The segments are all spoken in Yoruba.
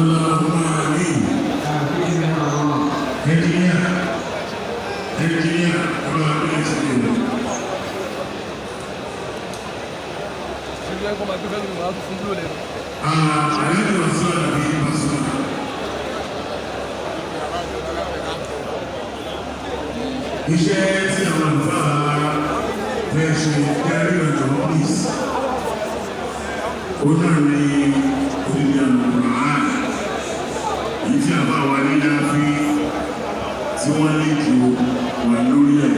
اللهم آمين. Engineer, Allah bless you. Alaihi wasallam. Iṣẹ́ tí àwọn àlùfáà fẹ́ ṣe kẹ́rí ọjọ́ please. Ó náà ní òdìdí àlùfáà yìí tí àbá wa ní láàfí tí wọ́n lè jù wà lórí ẹ̀.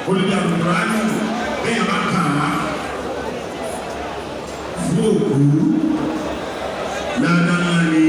Òdìdí àlùfáà ní bẹ́ẹ̀ bá kà á fún òkú dáadáa ní